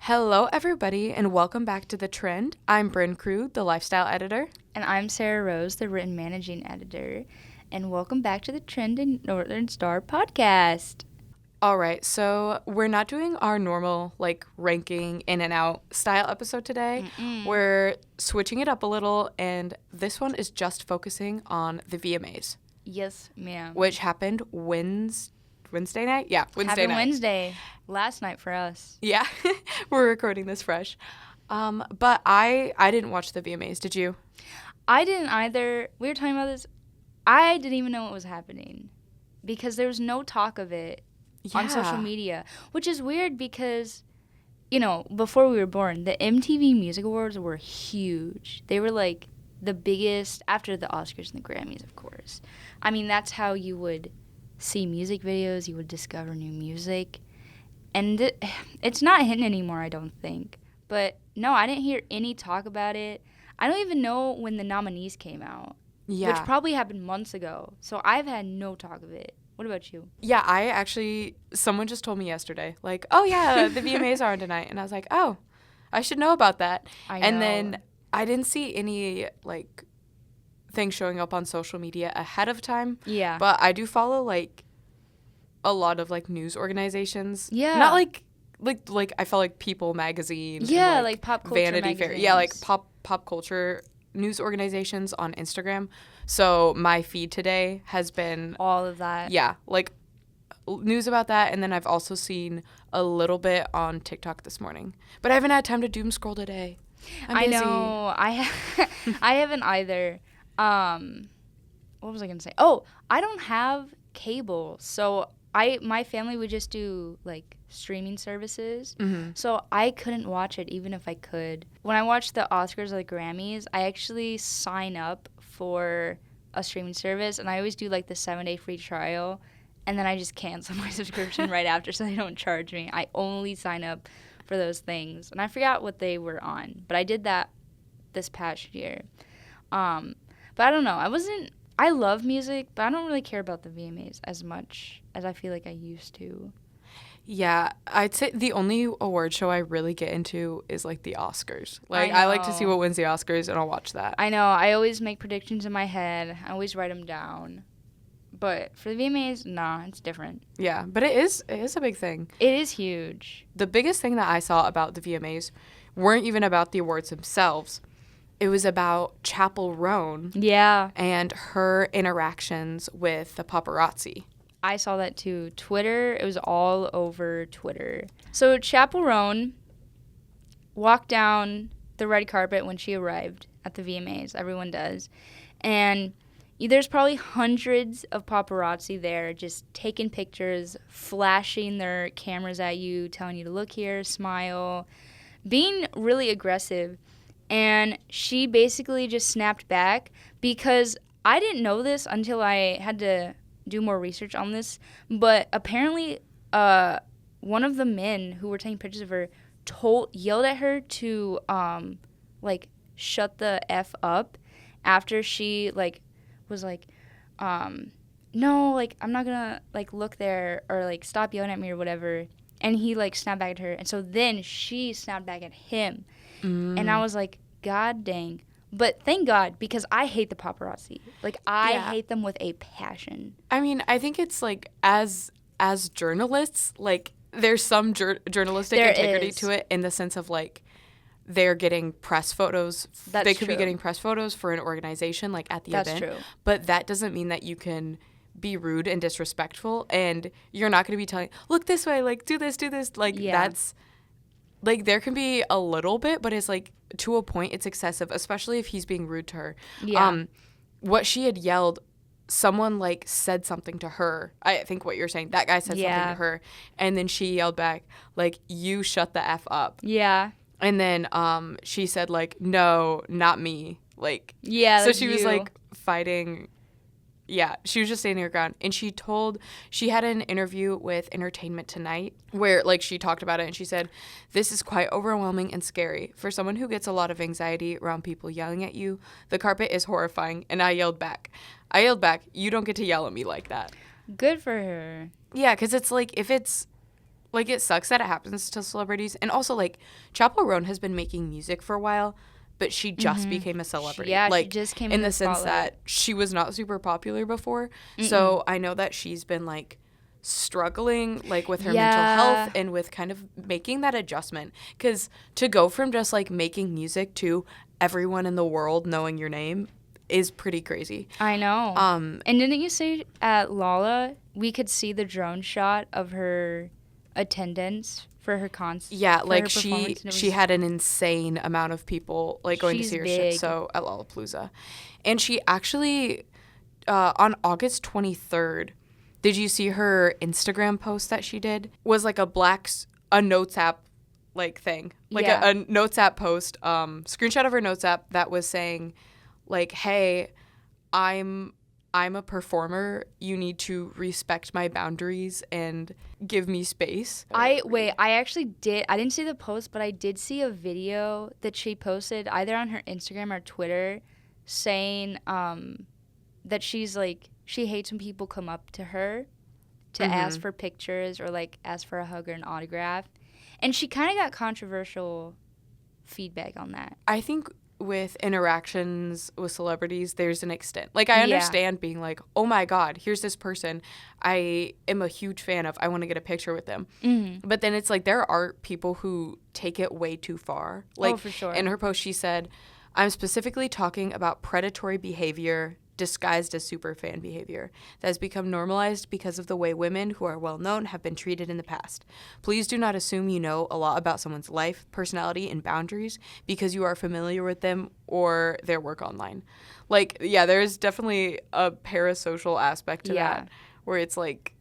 Hello, everybody, and welcome back to The Trend. I'm Brynn Krug, the lifestyle editor. And I'm Sarah Rose, the written managing editor. And welcome back to the Trend and Northern Star podcast. All right, so we're not doing our normal, ranking in and out style episode today. We're switching it up a little, and this one is just focusing on the VMAs. Yes, ma'am. Which happened Wednesday night? Yeah, Wednesday night. Wednesday. Last night for us. Yeah, we're recording this fresh. But I didn't watch the VMAs. Did you? I didn't either. We were talking about this. I didn't even know what was happening because there was no talk of it on social media, which is weird because, before we were born, the MTV Music Awards were huge. They were like the biggest after the Oscars and the Grammys, of course. I mean, that's how you would see music videos. You would discover new music. And it's not hidden anymore, I don't think. But no, I didn't hear any talk about it. I don't even know when the nominees came out, which probably happened months ago. So I've had no talk of it. What about you? Yeah, someone just told me yesterday, oh, yeah, the VMAs are on tonight. And I was like, oh, I should know about that. I know. And then I didn't see any, things showing up on social media ahead of time. Yeah. But I do follow, a lot of, news organizations. Yeah. Not, I follow, People magazine. Yeah, and, pop culture Vanity magazines. Fair. Yeah, pop culture news organizations on Instagram. So my feed today has been all of that. Yeah, news about that, and then I've also seen a little bit on TikTok this morning. But I haven't had time to doom scroll today. I'm busy. I know. I haven't either. What was I going to say? Oh, I don't have cable. So my family would just do streaming services. Mm-hmm. So I couldn't watch it even if I could. When I watch the Oscars or the Grammys, I actually sign up for a streaming service, and I always do the 7-day free trial, and then I just cancel my subscription right after so they don't charge me. I only sign up for those things, and I forgot what they were on, but I did that this past year. But I don't know. I love music, but I don't really care about the VMAs as much as I feel like I used to. Yeah, I'd say the only award show I really get into is the Oscars. I like to see what wins the Oscars, and I'll watch that. I know. I always make predictions in my head. I always write them down. But for the VMAs, nah, it's different. Yeah, but it is a big thing. It is huge. The biggest thing that I saw about the VMAs weren't even about the awards themselves. It was about Chappell Roan. Yeah. And her interactions with the paparazzi. I saw that too. Twitter, it was all over Twitter. So Chappell Roan walked down the red carpet when she arrived at the VMAs. Everyone does. And there's probably hundreds of paparazzi there just taking pictures, flashing their cameras at you, telling you to look here, smile, being really aggressive. And she basically just snapped back because I didn't know this until I had to do more research on this, but apparently one of the men who were taking pictures of her yelled at her to shut the F up after she was no, I'm not gonna look there or stop yelling at me or whatever. And he snapped back at her, and so then she snapped back at him. And I was like, God dang. But thank God, because I hate the paparazzi. I hate them with a passion. I mean, I think it's as journalists, there's some journalistic integrity to it in the sense of they're getting press photos. They could be getting press photos for an organization at the event. That's true. But that doesn't mean that you can be rude and disrespectful, and you're not going to be telling, look this way, do this. That's there can be a little bit, but it's to a point it's excessive, especially if he's being rude to her. Yeah. What she had yelled, someone said something to her. I think what you're saying, that guy said something to her, and then she yelled back you shut the F up. Yeah. And then she said no, not me. Yeah. So she was fighting. Yeah, she was just standing her ground. And she had an interview with Entertainment Tonight where, she talked about it, and she said, this is quite overwhelming and scary. For someone who gets a lot of anxiety around people yelling at you, the carpet is horrifying. And I yelled back, you don't get to yell at me like that. Good for her. Yeah, because it's if it's Like, it sucks that it happens to celebrities. And also, like, Chappell Roan has been making music for a while, but she just became a celebrity. She Like, just came in the spotlight. sense that she was not super popular before. So I know that she's been, like, struggling, like, with her mental health and with kind of making that adjustment. Because to go from just, like, making music to everyone in the world knowing your name is pretty crazy. I know. And didn't you say at Lala we could see the drone shot of her attendance for her concert? Yeah, like she had an insane amount of people like going to see her big. show at Lollapalooza. And she actually on August 23rd, did you see her Instagram post that she did? Was like a Notes app like thing. Like a Notes app post, screenshot of her Notes app that was saying like, "Hey, I'm a performer. You need to respect my boundaries and give me space." I didn't see the post, but I did see a video that she posted either on her Instagram or Twitter saying that she's like, she hates when people come up to her to ask for pictures or like ask for a hug or an autograph. And she kind of got controversial feedback on that. I think with interactions with celebrities, there's an extent. Like, I understand being like, oh my God, here's this person I am a huge fan of. I want to get a picture with them. Mm-hmm. But then it's like there are people who take it way too far. Like, for sure. In her post, she said, "I'm specifically talking about predatory behavior disguised as superfan behavior that has become normalized because of the way women who are well known have been treated in the past. Please do not assume you know a lot about someone's life, personality, and boundaries because you are familiar with them or their work online." Like, yeah, there's definitely a parasocial aspect to that where it's like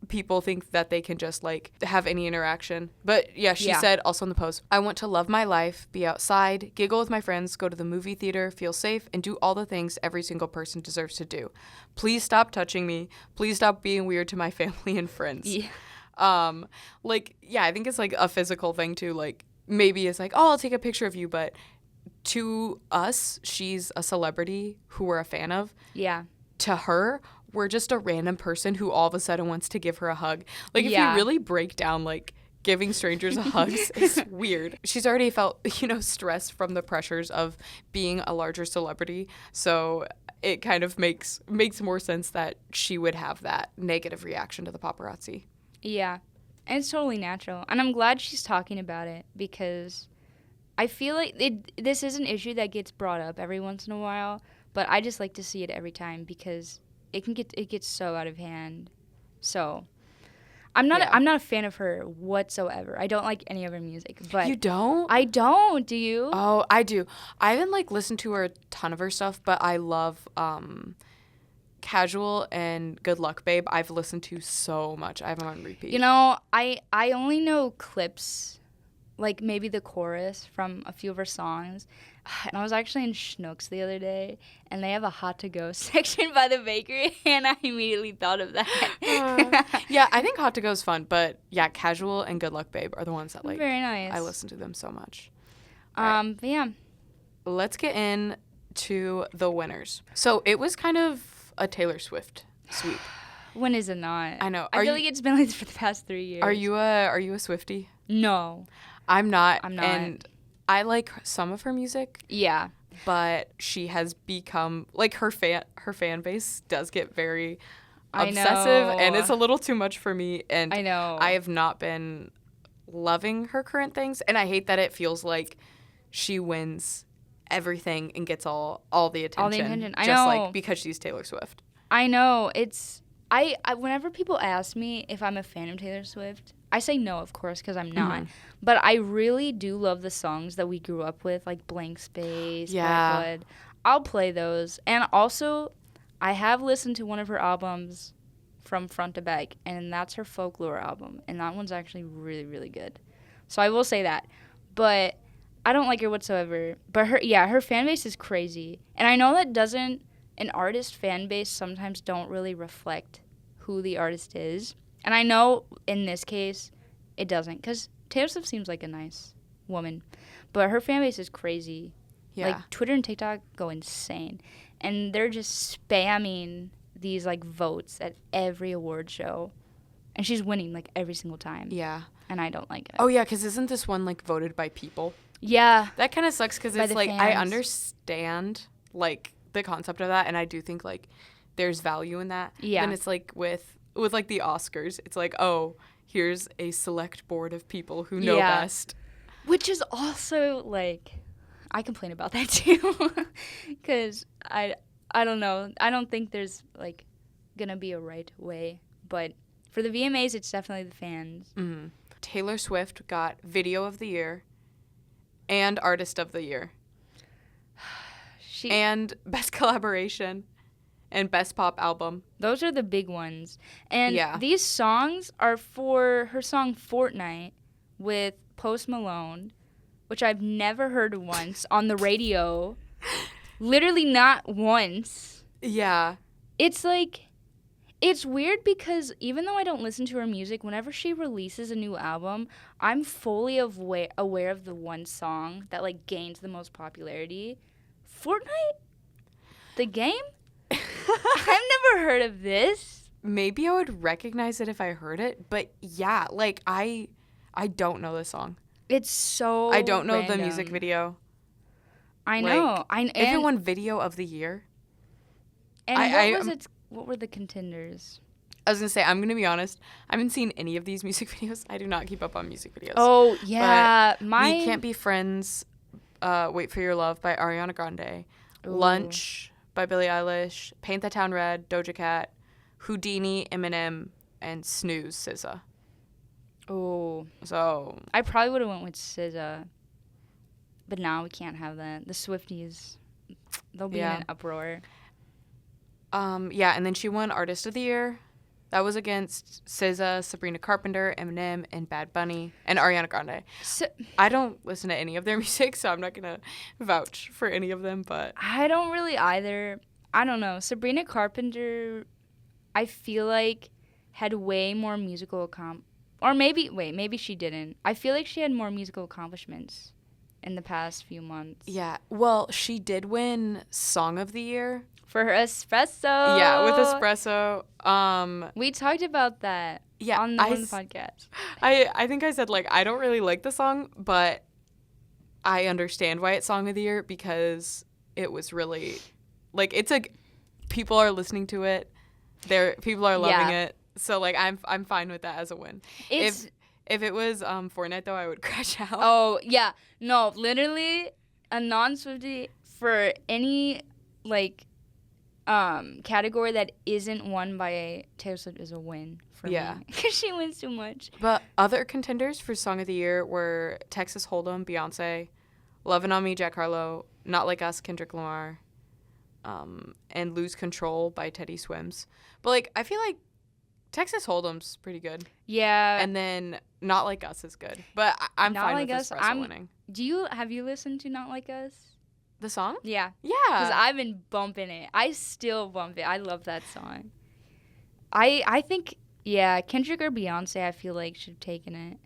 people think that they can just like have any interaction. But yeah, she said also in the post, "I want to love my life, be outside, giggle with my friends, go to the movie theater, feel safe, and do all the things every single person deserves to do. Please stop touching me. Please stop being weird to my family and friends." Like, yeah, I think it's like a physical thing too. Like, maybe it's like, "Oh, I'll take a picture of you," but to us, she's a celebrity who we're a fan of. Yeah. To her, we're just a random person who all of a sudden wants to give her a hug. Like, if you really break down, like, giving strangers hugs is weird. She's already felt, stress from the pressures of being a larger celebrity. So it kind of makes more sense that she would have that negative reaction to the paparazzi. Yeah. And it's totally natural. And I'm glad she's talking about it because I feel like this is an issue that gets brought up every once in a while, but I just like to see it every time because it gets so out of hand. So I'm not a fan of her whatsoever. I don't like any of her music. But you don't? I don't. Do you? Oh, I do. I haven't like listened to her a ton of her stuff, but I love Casual and Good Luck Babe. I've listened to so much. I have them on repeat. I only know clips, like maybe the chorus from a few of her songs. And I was actually in Schnucks the other day, and they have a hot to go section by the bakery, and I immediately thought of that. Yeah, I think hot to go is fun, but yeah, Casual and Good Luck Babe are the ones that like very nice. I listen to them so much. But yeah, let's get into the winners. So it was kind of a Taylor Swift sweep. When is it not? I know. I feel like it's been like this for the past 3 years. Are you a Swiftie? No. I'm not. And I like some of her music. Yeah. But she has become like her fan base does get very obsessive, and it's a little too much for me. And I know. I have not been loving her current things, and I hate that it feels like she wins everything and gets all the attention. All the attention. I just know. like because she's Taylor Swift. I know. It's I whenever people ask me if I'm a fan of Taylor Swift, I say no, of course, because I'm not. Mm-hmm. But I really do love the songs that we grew up with, like Blank Space, Black Blood. I'll play those. And also, I have listened to one of her albums from front to back, and that's her Folklore album. And that one's actually really, really good. So I will say that. But I don't like her whatsoever. But her fan base is crazy. And I know that an artist fan base sometimes don't really reflect who the artist is. And I know in this case, it doesn't, because Taylor Swift seems like a nice woman. But her fan base is crazy. Yeah. Like, Twitter and TikTok go insane. And they're just spamming these, like, votes at every award show. And she's winning, like, every single time. Yeah. And I don't like it. Oh, yeah, because isn't this one, like, voted by people? Yeah. That kind of sucks because it's, like, I understand, like, the concept of that, and I do think, like, there's value in that. Yeah. Then it's, like, with like, the Oscars, it's like, oh, here's a select board of people who know best. Which is also, like, I complain about that, too. Because I don't know. I don't think there's, like, gonna be a right way. But for the VMAs, it's definitely the fans. Mm-hmm. Taylor Swift got Video of the Year and Artist of the Year. And Best Collaboration and Best Pop Album. Those are the big ones. And these songs are for her song Fortnite with Post Malone, which I've never heard once on the radio. Literally not once. Yeah. It's like, it's weird because even though I don't listen to her music, whenever she releases a new album, I'm fully aware of the one song that, like, gains the most popularity. Fortnite? The game? I've never heard of this. Maybe I would recognize it if I heard it, but yeah, like, I don't know the song. It's so I don't know random. the music video. I know. If it won Video of the Year. And what were the contenders? I was going to say, I'm going to be honest, I haven't seen any of these music videos. I do not keep up on music videos. Oh, yeah. We Can't Be Friends, Wait for Your Love by Ariana Grande. Ooh. Lunch by Billie Eilish. Paint the Town Red, Doja Cat. Houdini, Eminem, and Snooze, SZA. Oh. So I probably would have went with SZA. But now we can't have that. The Swifties, they'll be in an uproar. Yeah, and then she won Artist of the Year. That was against SZA, Sabrina Carpenter, Eminem, and Bad Bunny, and Ariana Grande. I don't listen to any of their music, so I'm not going to vouch for any of them, but... I don't really either. I don't know. Sabrina Carpenter, I feel like, had way more musical or maybe she didn't. I feel like she had more musical accomplishments in the past few months. Yeah. Well, she did win Song of the Year. For her Espresso. Yeah, with Espresso. We talked about that on the podcast. I think I said, like, I don't really like the song, but I understand why it's Song of the Year because it was really, like, it's people are listening to it. People are loving it. So, like, I'm fine with that as a win. If it was Fortnite, though, I would crash out. Oh, yeah. No, literally, a non-Swiftie for any, like, category that isn't won by Taylor Swift is a win for me. Because she wins too much. But other contenders for Song of the Year were Texas Hold'em, Beyonce, Lovin' on Me, Jack Harlow, Not Like Us, Kendrick Lamar, and Lose Control by Teddy Swims. But, like, I feel like Texas Hold'em's pretty good. Yeah. And then Not Like Us is good. But I'm Not fine Like with Us, Espresso winning. Have you listened to Not Like Us? The song? Yeah. Yeah. Because I've been bumping it. I still bump it. I love that song. I think, Kendrick or Beyonce, I feel like, should have taken it.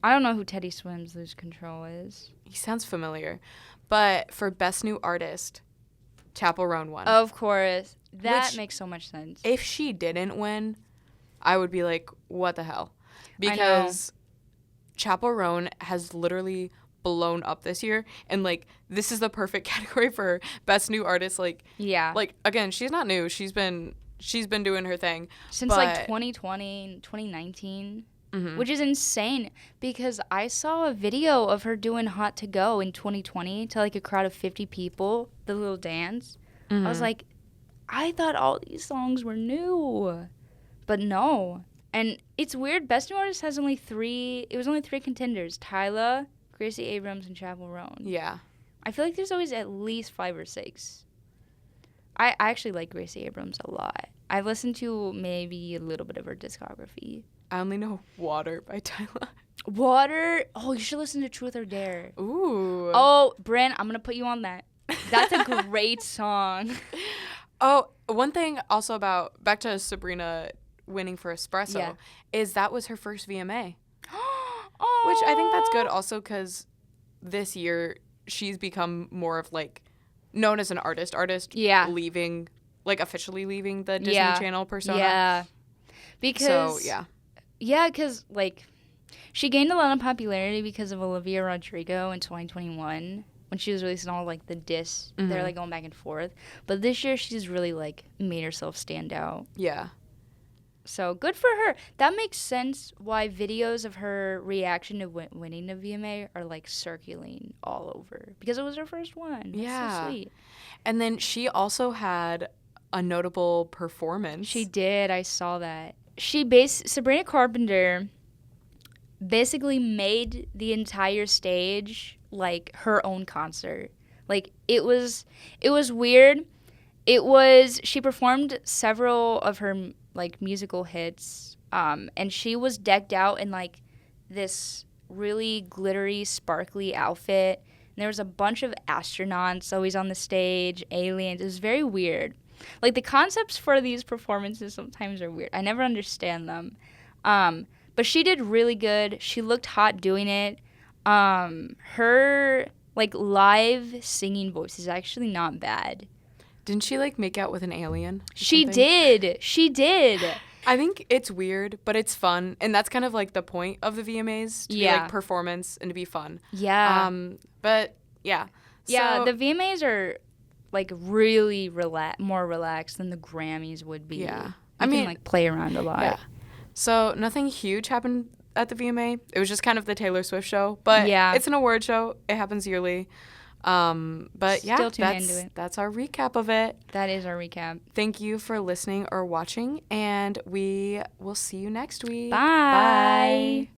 I don't know who Teddy Swims' Lose Control is. He sounds familiar. But for Best New Artist, Chappell Roan won. Of course. That makes so much sense. If she didn't win, I would be like, what the hell? Because Chappell Roan has literally blown up this year, and, like, this is the perfect category for Best New Artist. Like, again, she's not new. She's been doing her thing since like 2020, 2019, which is insane because I saw a video of her doing Hot to Go in 2020 to, like, a crowd of 50 people, the little dance. I was like, I thought all these songs were new, but no. And it's weird. Best New Artist has only three contenders: Tyla, Gracie Abrams, and Chappell Roan. Yeah. I feel like there's always at least 5 or 6. I actually like Gracie Abrams a lot. I've listened to maybe a little bit of her discography. I only know Water by Tyla. Water? Oh, you should listen to Truth or Dare. Ooh. Oh, Brynn, I'm going to put you on that. That's a great song. Oh, one thing also about, back to Sabrina winning for Espresso, is that was her first VMA. Which I think that's good also because this year she's become more of, like, known as an artist, officially leaving the Disney Channel persona. Yeah. Because So, yeah. Yeah, because, like, she gained a lot of popularity because of Olivia Rodrigo in 2021 when she was releasing all, like, the diss. They're, like, going back and forth. But this year, she's really, like, made herself stand out. Yeah. So, good for her. That makes sense why videos of her reaction to winning the VMA are, like, circulating all over. Because it was her first one. That's so sweet. And then she also had a notable performance. She did. I saw that. Sabrina Carpenter basically made the entire stage like her own concert. Like it was weird. She performed several of her like musical hits, and she was decked out in like this really glittery, sparkly outfit. And there was a bunch of astronauts always on the stage, aliens. It was very weird. Like, the concepts for these performances sometimes are weird. I never understand them. But she did really good. She looked hot doing it. Her, like, live singing voice is actually not bad. Didn't she, like, make out with an alien? She did. She did. I think it's weird, but it's fun. And that's kind of, like, the point of the VMAs, to be, like, performance and to be fun. Yeah. But, yeah. Yeah, So, the VMAs are, like, really more relaxed than the Grammys would be. Yeah. I mean, like, play around a lot. Yeah. So, nothing huge happened at the VMA. It was just kind of the Taylor Swift show. But it's an award show. It happens yearly. But yeah, Still tuned into it. That's our recap of it. That is our recap. Thank you for listening or watching, and we will see you next week. Bye.